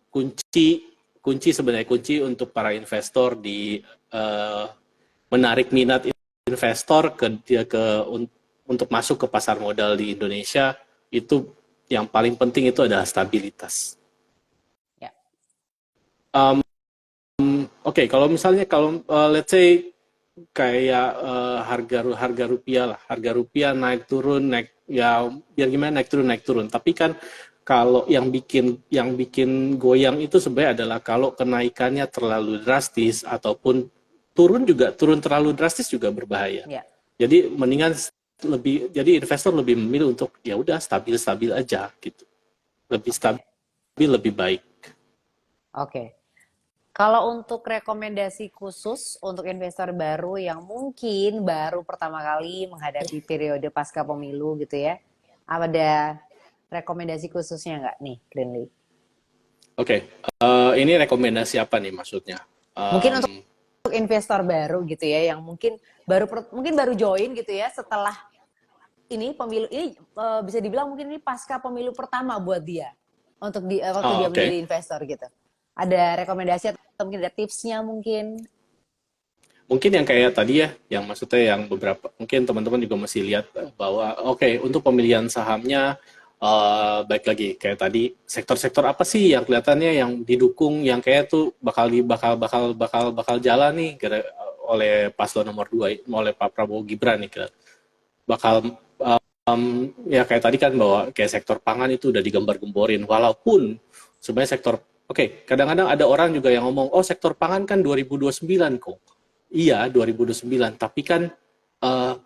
kunci untuk para investor di menarik minat investor untuk masuk ke pasar modal di Indonesia itu yang paling penting itu adalah stabilitas. Ya. Kalau misalnya let's say kayak harga rupiah naik turun ya biar gimana naik turun tapi kan kalau yang bikin goyang itu sebenarnya adalah kalau kenaikannya terlalu drastis ataupun turun terlalu drastis juga berbahaya. Yeah. Jadi jadi investor lebih memilih untuk ya udah stabil aja gitu. Lebih stabil lebih baik. Oke. Kalau untuk rekomendasi khusus untuk investor baru yang mungkin baru pertama kali menghadapi periode pasca pemilu gitu ya, ada rekomendasi khususnya nggak nih, Greenly? Oke, ini rekomendasi apa nih maksudnya? Mungkin untuk Em, investor baru gitu ya, yang mungkin baru join gitu ya setelah ini pemilu ini bisa dibilang mungkin ini pasca pemilu pertama buat dia untuk waktu oh, dia oke. menjadi investor gitu. Ada rekomendasi atau mungkin ada tipsnya mungkin? Mungkin yang kayak tadi ya, yang maksudnya yang beberapa, mungkin teman-teman juga masih lihat bahwa oke, untuk pemilihan sahamnya baik lagi kayak tadi sektor-sektor apa sih yang kelihatannya yang didukung, yang kayak tuh bakal jalan nih oleh paslon nomor 2, oleh Pak Prabowo Gibran nih, bakal ya kayak tadi kan bahwa kayak sektor pangan itu udah digambar-gemborin, walaupun sebenarnya kadang-kadang ada orang juga yang ngomong, oh sektor pangan kan 2029 kok. Iya, 2029, tapi kan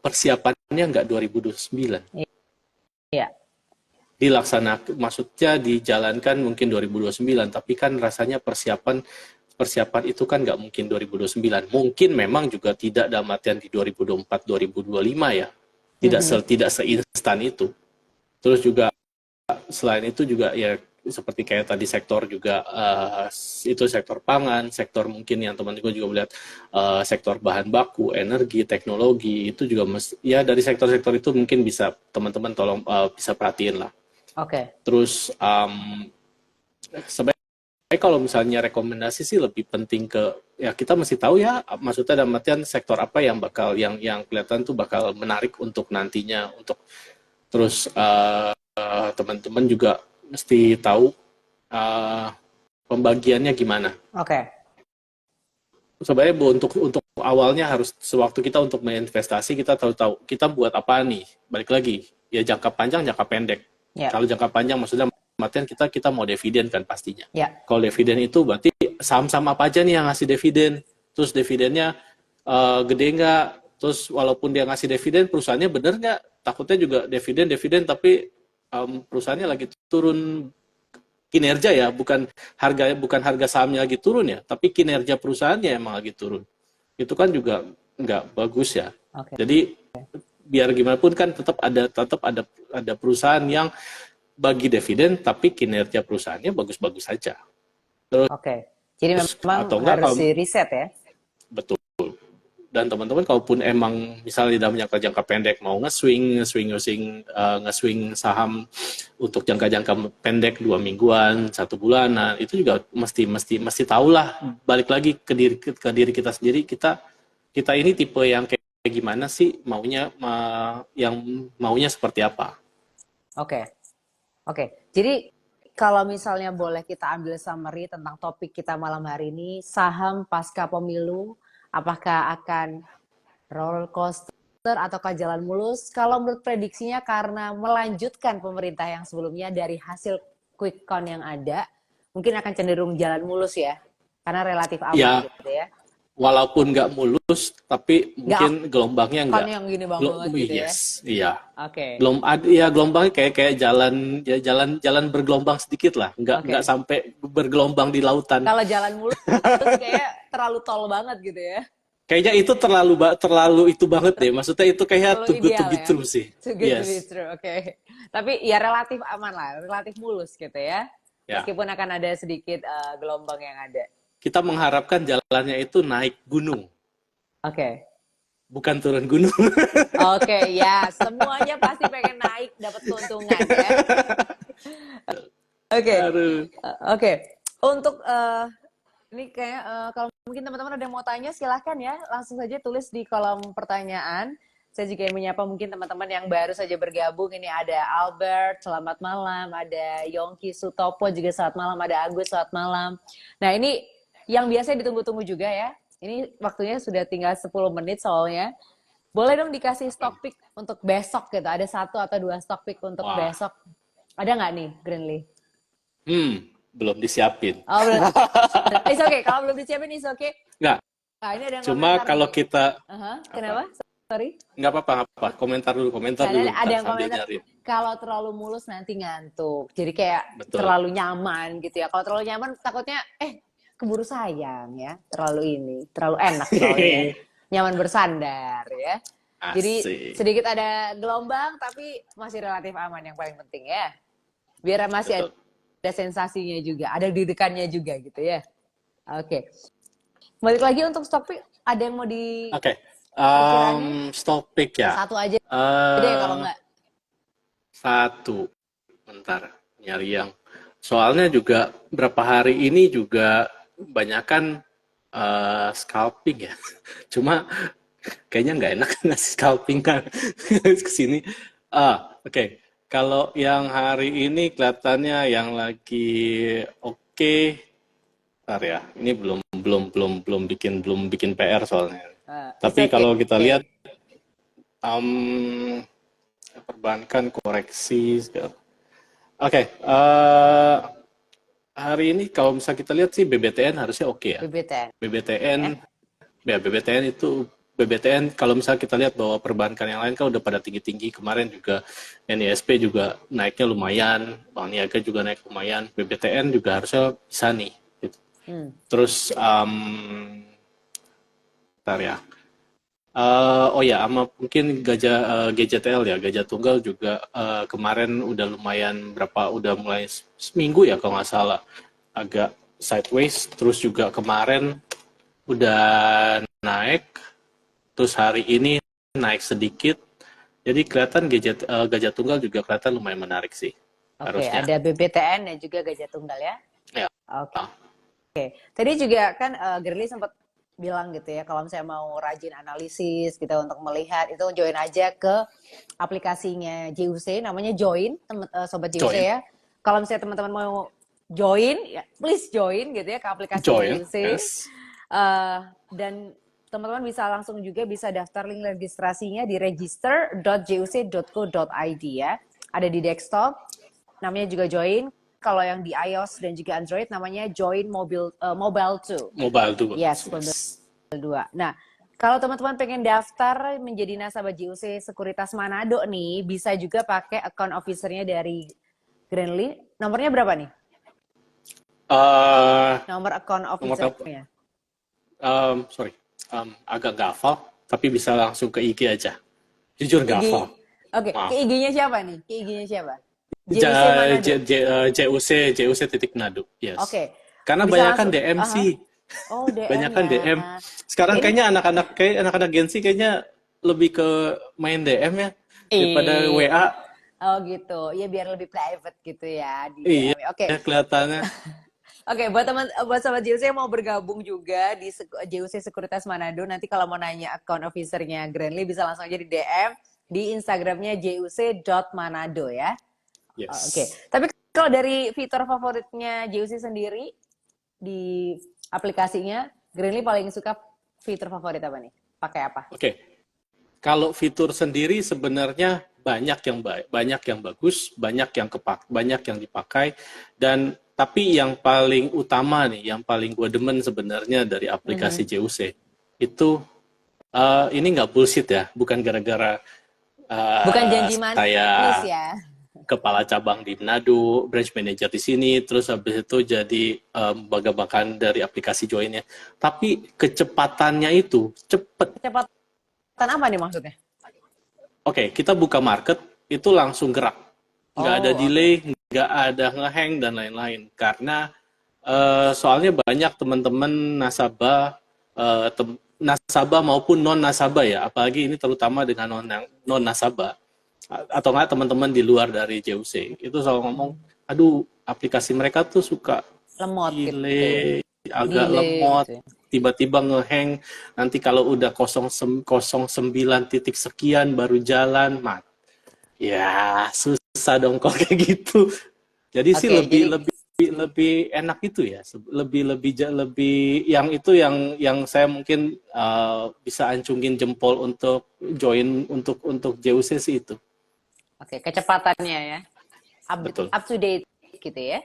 persiapannya nggak 2029. Iya. Dilaksanakan, maksudnya dijalankan mungkin 2029, tapi kan rasanya persiapan itu kan nggak mungkin 2029. Mungkin memang juga tidak dalam artian di 2024, 2025 ya. Tidak seinstan itu. Terus juga selain itu juga ya seperti kayak tadi sektor juga itu sektor pangan, sektor mungkin yang teman-teman juga melihat sektor bahan baku, energi, teknologi itu juga ya dari sektor-sektor itu mungkin bisa teman-teman tolong bisa perhatiin lah. Oke. Terus sebenarnya kalau misalnya rekomendasi sih lebih penting ke ya kita mesti tahu ya maksudnya dalam artian sektor apa yang bakal yang kelihatan tuh bakal menarik untuk nantinya untuk terus teman-teman juga mesti tahu pembagiannya gimana. Oke. Sebenarnya untuk awalnya harus sewaktu kita untuk berinvestasi kita tahu kita buat apa nih. Balik lagi ya jangka panjang, jangka pendek. Yeah. Kalau jangka panjang maksudnya artian kita mau dividen kan pastinya. Yeah. Kalau dividen itu berarti saham-saham apa aja nih yang ngasih dividen. Terus dividennya gede nggak? Terus walaupun dia ngasih dividen perusahaannya bener nggak? Takutnya juga dividen tapi perusahaannya lagi turun kinerja ya, bukan harga sahamnya lagi turun ya, tapi kinerja perusahaannya emang lagi turun. Itu kan juga nggak bagus ya. Okay. Jadi biar gimana pun kan tetap ada perusahaan yang bagi dividen tapi kinerja perusahaannya bagus-bagus saja. Oke. Jadi memang harus di riset ya. Betul. Dan teman-teman kalaupun emang misalnya dalam jangka pendek mau nge-swing saham untuk jangka pendek 2 mingguan, 1 bulanan, itu juga mesti tahulah balik lagi ke diri kita sendiri, kita ini tipe yang kayak gimana sih maunya seperti apa. Oke. Jadi kalau misalnya boleh kita ambil summary tentang topik kita malam hari ini, saham pasca pemilu, apakah akan roller coaster ataukah jalan mulus? Kalau menurut prediksinya karena melanjutkan pemerintah yang sebelumnya dari hasil quick count yang ada, mungkin akan cenderung jalan mulus ya, karena relatif aman ya, gitu ya. Walaupun nggak mulus, tapi mungkin gelombangnya nggak. Kan yang gini banget gitu ya. Iya. Oke. Gelombangnya kayak jalan bergelombang sedikit lah, nggak sampai bergelombang di lautan. Kalau jalan mulus kayak terlalu tol banget gitu ya. Kayaknya itu terlalu itu banget deh. Maksudnya itu kayak too good to be true sih. Too good to be true, oke. Tapi ya relatif aman lah, relatif mulus gitu ya. Meskipun akan ada sedikit gelombang yang ada. Kita mengharapkan jalannya itu naik gunung. Oke. Bukan turun gunung. Oke, ya. Semuanya pasti pengen naik, dapat keuntungan ya. Oke. Untuk ini kayak kalau mungkin teman-teman ada yang mau tanya silahkan ya. Langsung saja tulis di kolom pertanyaan. Saya juga yang menyapa mungkin teman-teman yang baru saja bergabung. Ini ada Albert, selamat malam. Ada Yongki Sutopo juga selamat malam. Ada Agus, selamat malam. Nah ini yang biasanya ditunggu-tunggu juga ya. Ini waktunya sudah tinggal 10 menit soalnya. Boleh dong dikasih stock pick untuk besok gitu. Ada 1 atau 2 stock pick untuk besok. Ada nggak nih, Greenly? Belum disiapin. Oh, belum. It's okay. Kalau belum disiapin, it's okay. Nggak. Nah, ini ada yang cuma kalau kita... Kenapa? Sorry. Nggak apa-apa. Komentar dulu. Ada yang komentar. Kalau terlalu mulus nanti ngantuk. Jadi kayak terlalu nyaman gitu ya. Kalau terlalu nyaman takutnya keburu sayang ya, terlalu enak soalnya, nyaman bersandar ya. Jadi Asik. sedikit ada gelombang tapi masih relatif aman yang paling penting ya. Biar masih Betul. ada sensasinya juga, ada didikannya juga gitu ya. Oke. Balik lagi untuk stock pick, ada yang mau di Oke. perkiraannya? Stock pick ya. Satu aja deh kalau nggak. Satu. Bentar, nyari yang. Soalnya juga berapa hari ini juga banyakan scalping ya. Cuma kayaknya nggak enak ngasih scalping kan ke sini. Oke. Kalau yang hari ini kelihatannya yang lagi oke. Bentar ya. Ini belum bikin PR soalnya. It's Tapi okay. kalau kita lihat perbankan koreksi segala. Oke, hari ini kalau misalnya kita lihat sih BBTN harusnya oke ya. BBTN. BBTN, ya BBTN kalau misalnya kita lihat bahwa perbankan yang lain kan udah pada tinggi-tinggi, kemarin juga NISP juga naiknya lumayan, Bank Niaga juga naik lumayan, BBTN juga harusnya bisa nih. Gitu. Terus, bentar ya. Oh ya, sama mungkin GJTL ya, Gajah Tunggal juga kemarin udah lumayan udah mulai seminggu ya kalau nggak salah agak sideways, terus juga kemarin udah naik, terus hari ini naik sedikit, jadi kelihatan Gajah Tunggal juga kelihatan lumayan menarik sih. Oke, Harusnya. ada BBTN dan juga Gajah Tunggal ya. Ya. Oke. Tadi juga kan Girly sempat bilang gitu ya, kalau misalnya mau rajin analisis gitu untuk melihat, itu join aja ke aplikasinya JUC, namanya Join, Sobat JUC ya. Kalau misalnya teman-teman mau join, ya please join gitu ya ke aplikasi JUC. Yes. Dan teman-teman bisa langsung juga bisa daftar link registrasinya di register.juc.co.id ya. Ada di desktop, namanya juga Join. Kalau yang di iOS dan juga Android namanya Join Mobile 2. Mobile 2. Yes, Mobile 2. Nah, kalau teman-teman pengen daftar menjadi nasabah JUC Sekuritas Manado nih, bisa juga pakai account officer-nya dari Grandly. Nomornya berapa nih? Nomor account officer-nya. Agak nggak hafal, tapi bisa langsung ke IG aja. Jujur nggak hafal. Oke, ke IG-nya siapa nih? Ke IG-nya siapa? JUC titik Manado. Yes. Oke. Karena banyak kan DM sih. Oh, DM banyak kan ya. DM. Sekarang kayaknya anak-anak Gen Z kayaknya lebih ke main DM ya daripada WA. Oh gitu. Ya biar lebih private gitu ya di Iya. DM. Oke. Kelihatannya. Oke, buat sahabat JUC yang mau bergabung juga di JUC Sekuritas Manado, nanti kalau mau nanya account officer-nya Grandly bisa langsung aja di DM di Instagramnya juc.manado ya. Yes. Oke. Tapi kalau dari fitur favoritnya JUC sendiri di aplikasinya, Grandly paling suka fitur favorit apa nih? Pakai apa? Oke. Kalau fitur sendiri sebenarnya banyak yang bagus, banyak yang dipakai, dan tapi yang paling utama nih, yang paling gue demen sebenarnya dari aplikasi JUC itu ini nggak bullshit ya, bukan gara-gara bukan janji manis ya. Kepala cabang di Manado, branch manager di sini, terus habis itu jadi bag-bagan dari aplikasi Joinnya. Tapi kecepatannya itu cepet. Kecepatan apa nih maksudnya? Oke, kita buka market itu langsung gerak, nggak ada delay, nggak ada ngehang dan lain-lain. Karena soalnya banyak teman-teman nasabah maupun non nasabah ya, apalagi ini terutama dengan non nasabah. Atau nggak teman-teman di luar dari JUC itu selalu ngomong, aduh aplikasi mereka tuh suka lemot delay, gitu. Agak lemot, gitu. Tiba-tiba ngehang, nanti kalau udah 09 titik sekian baru jalan, ya susah dong kok kayak gitu. Jadi sih lebih enak itu ya, lebih yang itu yang saya mungkin bisa ancungin jempol untuk join untuk JUC sih itu. Oke, kecepatannya ya. Up to date gitu ya.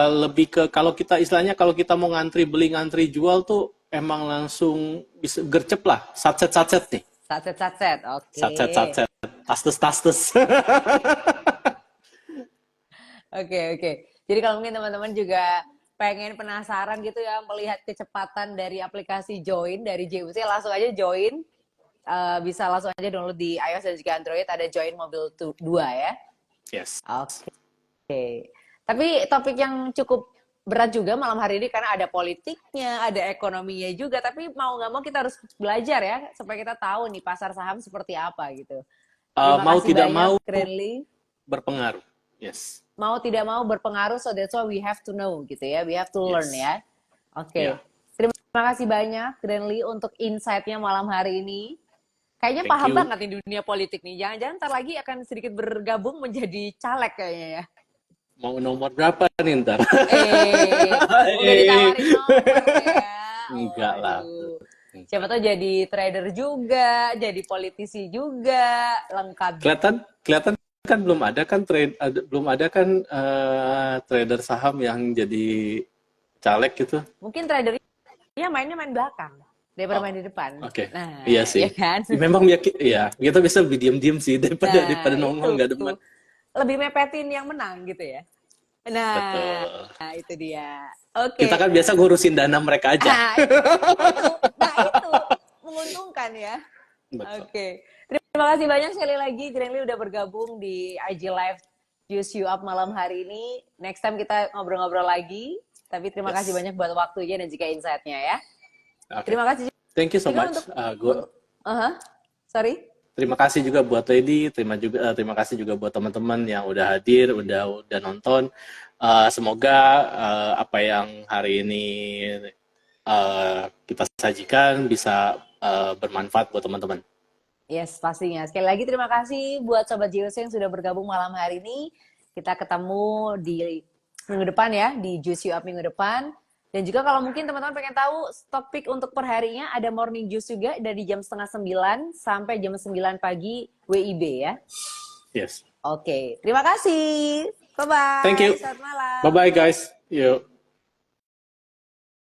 Lebih ke kalau kita istilahnya kalau kita mau ngantri beli ngantri jual tuh emang langsung bisa gercep lah, satset nih. Satset, oke. Satset, tastes. Oke. Jadi kalau mungkin teman-teman juga pengen penasaran gitu ya melihat kecepatan dari aplikasi Join dari JUC, langsung aja join. Bisa langsung aja download di iOS dan juga Android, ada Join Mobil 2 ya. Yes. Oke. Tapi topik yang cukup berat juga malam hari ini karena ada politiknya, ada ekonominya juga. Tapi mau nggak mau kita harus belajar ya supaya kita tahu nih pasar saham seperti apa gitu. Terima Mau kasih tidak banyak, mau Granly. berpengaruh. Yes. Mau tidak mau berpengaruh, so that's why we have to know gitu ya. We have to learn ya. Oke. Yeah. Terima kasih banyak, Granly, untuk insight-nya malam hari ini. Kayaknya Thank paham you. banget nih dunia politik nih. Jangan-jangan ntar lagi akan sedikit bergabung menjadi caleg kayaknya ya. Mau nomor berapa nih ntar? Udah ditawarin nomor ya. Enggak lah. Waduh. Siapa tahu jadi trader juga, jadi politisi juga, lengkap. Kelihatan kan belum ada kan trader saham yang jadi caleg gitu. Mungkin tradernya mainnya main belakang daripada main di depan. Oke. Nah, Iya sih. ya kan? Memang ya kita bisa lebih diem-diem sih daripada nongol nggak demen. Lebih mepetin yang menang gitu ya. Nah, Betul. Nah itu dia. Oke. Kita kan biasa ngurusin dana mereka aja. Itu menguntungkan ya. Betul. Oke. Terima kasih banyak sekali lagi Granly udah bergabung di IG Live Juice You Up malam hari ini. Next time kita ngobrol-ngobrol lagi. Tapi terima kasih banyak buat waktunya dan juga insight-nya ya. Okay. Terima kasih. Thank you so much. Sorry. Terima kasih juga buat Lady. Terima kasih juga buat teman-teman yang udah hadir, udah nonton. Semoga apa yang hari ini kita sajikan bisa bermanfaat buat teman-teman. Yes, pastinya. Sekali lagi terima kasih buat Sobat JUC yang sudah bergabung malam hari ini. Kita ketemu di minggu depan ya, di Juice You Up minggu depan. Dan juga kalau mungkin teman-teman pengen tahu topik untuk perharinya, ada morning juice juga dari jam 8:30 sampai jam 9 pagi WIB ya. Yes. Oke, terima kasih. Bye-bye. Thank you. Selamat malam. Bye-bye guys. Yuk.